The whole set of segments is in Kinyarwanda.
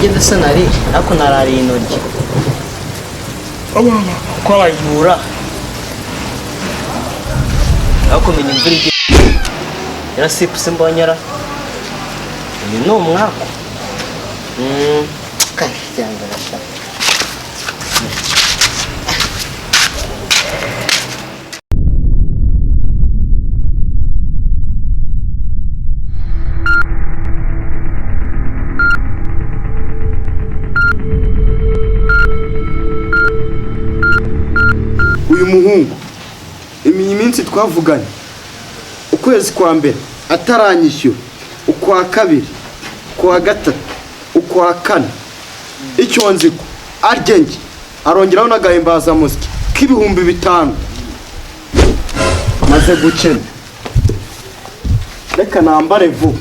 nageze senari ariko narari intoryi ko bayivura ariko menya imvura igiye yarasipuse mbonyera uyu ni umwaka kandi cyangwa arashaka uyu muhungu iminsi twavuganye ukwezi kwa mbere ataranyishyura ukwa kabiri ukwa gatatu ukwa kane icyo nziko aryenje arongeraho n'agahimbaza musiki k'ibihumbi 5 maze gukena reka nambare vuba.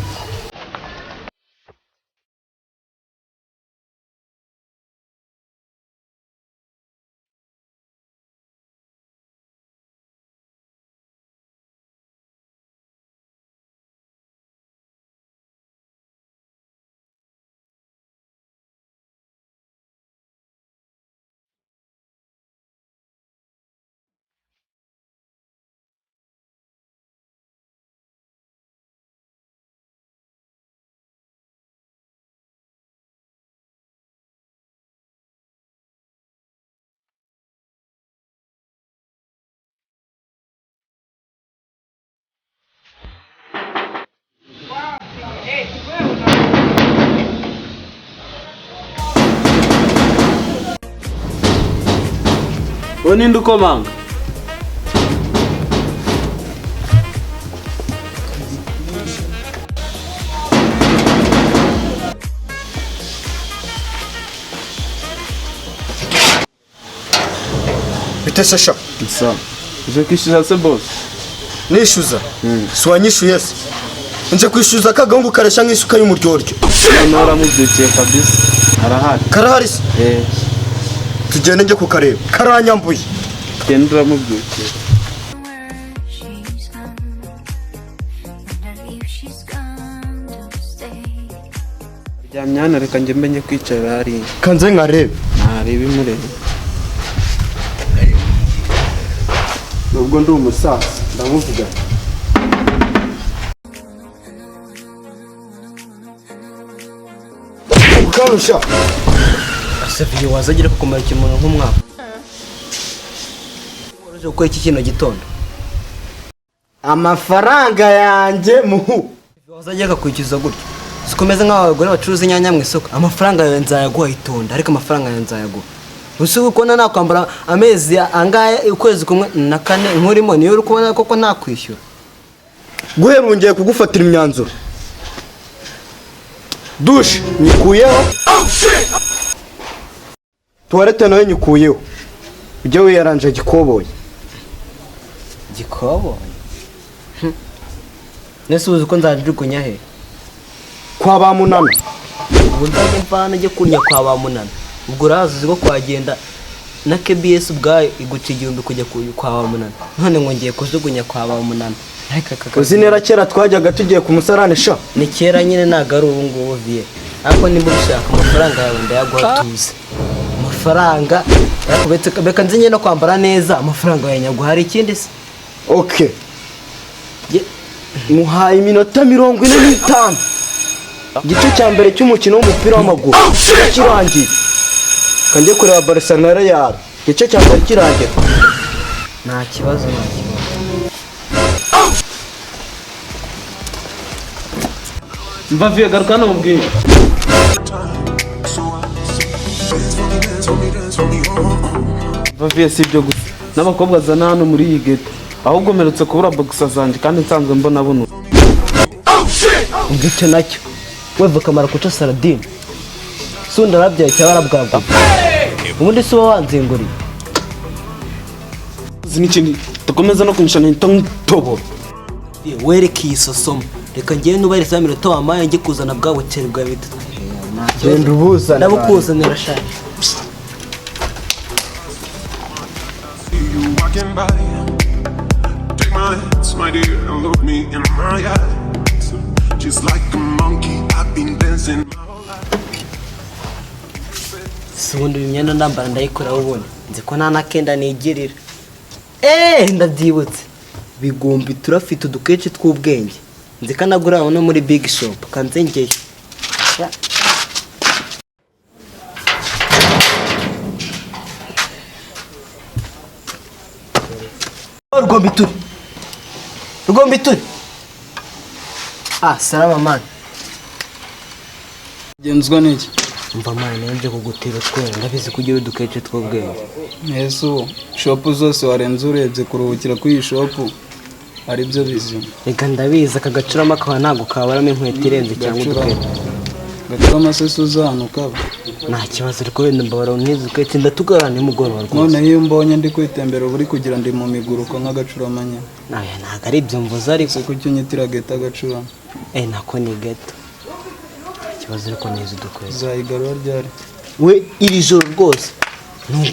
Ninde ukomanga? Bitesha sha Nsa. Uje kwishyuza se boss? nishyuza swanyishuye se nje kwishyuza kagahungu karesha nk'isuka y'umuryoryo Nora mubyukiye kabisa. Arahari. karahari se tugende nje kukareba karanyambuye Kendra mubyukiye. Ryamyana reka nge menye kwicara hari. kanze nkarebe Ntarebe imurebe. nubwo ndi umusaza ndamuvuga ukarusha Seviyo wazagira kukumara ikintu nk'umwaka uje gukora iki kintu gitondo amafaranga yanjye muhu wazagira kukwikiza gutyo sikomeze nk'abagore bacuruza inyanya mu isoko amafaranga yawe nzayaguha itonda ariko amafaranga yawe nzayaguha usuko kubona nakwambara amezi angahe ukwezi kumwe na 4 nkurimo niyo uri kubona koko nakwishyura guherungiye kugufatira imyanzuro dushe nyikuyeho tuwarete nawe nyikuyeho ujye wiyaranje gikoboye nese uzi ko nzajugunya he kwa ba munana ubu ndaje mvana njye kunya kwa ba munana ubwo urazi ko kwagenda na KBS ubwayo iguca 1000 kujya kwa ba munana none ngo ngiye kujugunya kwa ba munana uzi nera kera twajyaga tugiye ku musarane sha ni kera nyine nagaru ubu ngubu vie ariko nimba ushaka amafaranga yawe ndayaguha tuze amafaranga yakubetse beka nzinye no kwambara neza amafaranga yanyaguha hari ikindi se okay muhaye iminota 45 igice cya mbere cy'umukino w'umupira w'amaguru kirangiye kandi kureba Barcelona yawe igice cya mbere kirangiye nta kibazo Mva vie garuka no mubwira. Mva vie si byo gusa. N'abakobwa zana hano muri iyi gate. Ahubwo merutse kubura boxer zanjye kandi nsanzwe mbona buno. ngicyo nacyo wewe kamara kuca saladine sunda rabyaye cyabarabwabwa ubundi se wanzinguriye Zinikindi tukomeza no kunishana intobo. wereke isosoma reka ngiye nubareza iminota wamaye nge kuzana bwa buceri bwa bita genda ubuzana ndabukuzanira shaka Take my hands, my dear, and look me in my eyes. Just like a monkey, I've been dancing my whole life. si ubundi imyenda ndambara ndayikora ubone nzi ko nta nakenda nigirira ndabyibutse bigombi turafite udukeshi tw'ubwenge nzi ko anagura no muri big shop kanze ngeyo Rugombi turi salama man genzwa n'iki mva man nje kugutira utwenge ndabizi kugira udukeshi tw'ubwenge yesu shop zose warenze urebye kuruhukira kuri iyi shop ari byo bizima reka ndabizi aka gacurama kawa ntago kabaramo inkweto irenze cyangwa udukweto gacurama se suzanuka nta kibazo ariko wenda mbabara nk'izi ukeshi ndatugara nimugoroba rwose none iyo mbonye ndi kwitembera buri kugira ndi mu miguruko nk'agacurama nyine ntago ari ibyo mvuze ariko se kuki unyitira geta agacurama nako ni geto ikibazo ariko nizi udukweto zayigarura ryari we iri joro rwose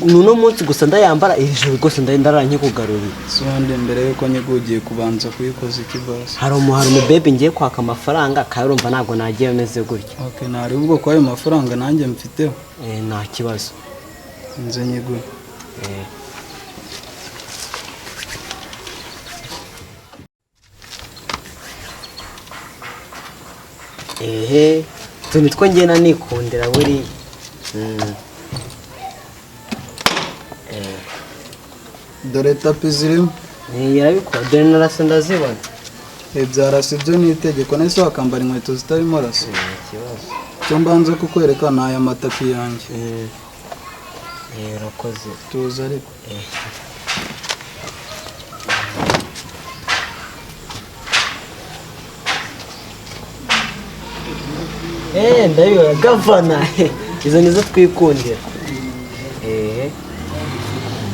nuno munsi gusa ndayambara iri joro rwose ndaranye kugarurira sonde mbere yuko nyigugiye kubanza kuyikoza ikibasi hari umubebe ngiye kwaka amafaranga kayurumva ntabwo nagiye meze gutya okay nari ubwo kwa ayo mafaranga nanjye mfiteho nta kibazo nze nyiguye tuni two ngena nikundira buriya dore tapi zirimo yarabikora dore narase ndazibona byarasi byo ni itegeko nese wakambara inkweto zitarimo rasi ikibazo cyo mbanze kukwereka ni aya matapi yanjye urakoze tuza ariko ndabibona gavana izo nizo twikundira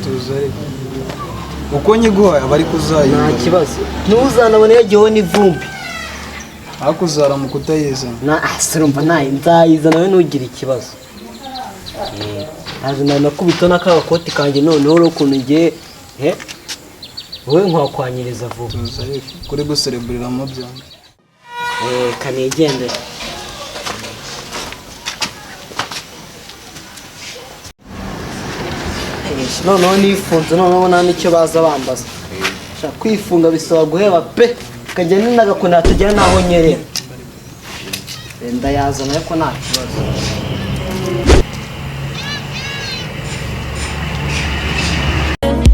tuza ariko uko nyiguhaye aba ari kuzayibona nta kibazo ntuzanabone yagiyeho n'ivumbi hakuzara mu kutayizana urumva nzayizana we ntugire ikibazo naje nakubita n'akagakoti kanjye noneho ukuntu ngiye wowe nkwakwanyiriza vuba tuza ariko kuri gusereburiramo byombi kanigendere noneho nifunze noneho nta n'icyo baza bambaza kwifunga bisaba guheba pe ukajya n'agakunda tugera n'aho nyerera ndayazana ariko nta kibazo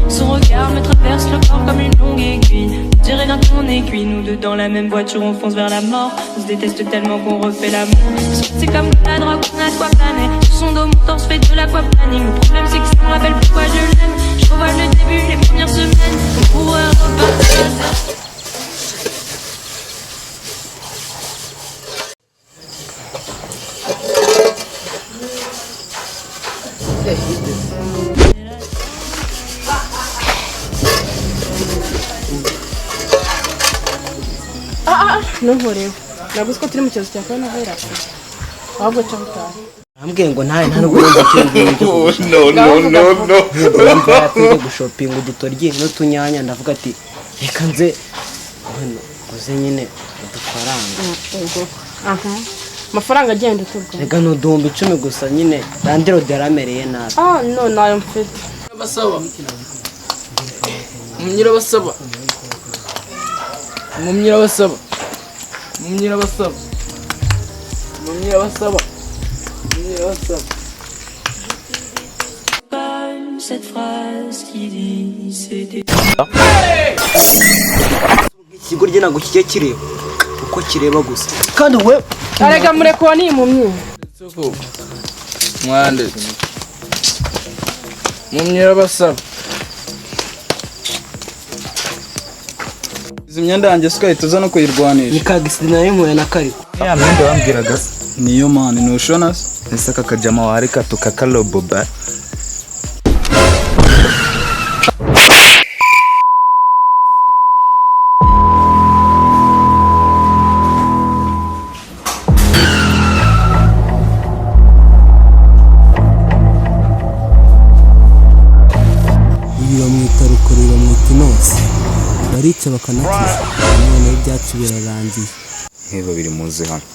Son regard me traverse le corps comme une longue aiguille. Je dirais d'un ton aiguille, nous deux dans la même voiture, on fonce vers la mort. On se déteste tellement qu'on refait l'amour. C'est comme la drogue, on aquaplané. Sur son dos, mon torse fait de l'aquaplaning. Le problème c'est que ça me rappelle pourquoi je l'aime. Je revois le début, les premières semaines. On pourrait repartir à zéro. ntuhorewe naguze ko turi mu kibazo cya korona virusi ahubwo cyo gutaha ambwiye ngo ntawe nta nubwo yumva icyo tujye gushopinga udutoryi n'utunyanya ndavuga ati reka nze nguze nyine udufaranga amafaranga agenda utubwa reka ni uduhumbi 10 gusa nyine randirode yaramereye nabi no nayo mfite basaba Mumyirabasaba Mumyirabasaba Mumyirabasaba Mumyirabasaba Mumyirabasaba Cette phrase qui dit c'était ikigo rye ntabwo kijya kireba uko kireba gusa kandi we arega murekuwa ni impumyi mwande Mumyirabasaba izi myenda yanjye sikahita uza no kuyirwanisha ni kagisina y'impuye na kariko ya myenda wambwiraga niyo mani ntushona se ese aka kajama wareka tukakaloboba bamwita rukorera mwita inose barica bakanakiza none ibyacu birarangiye nk'ibo biri muzi hano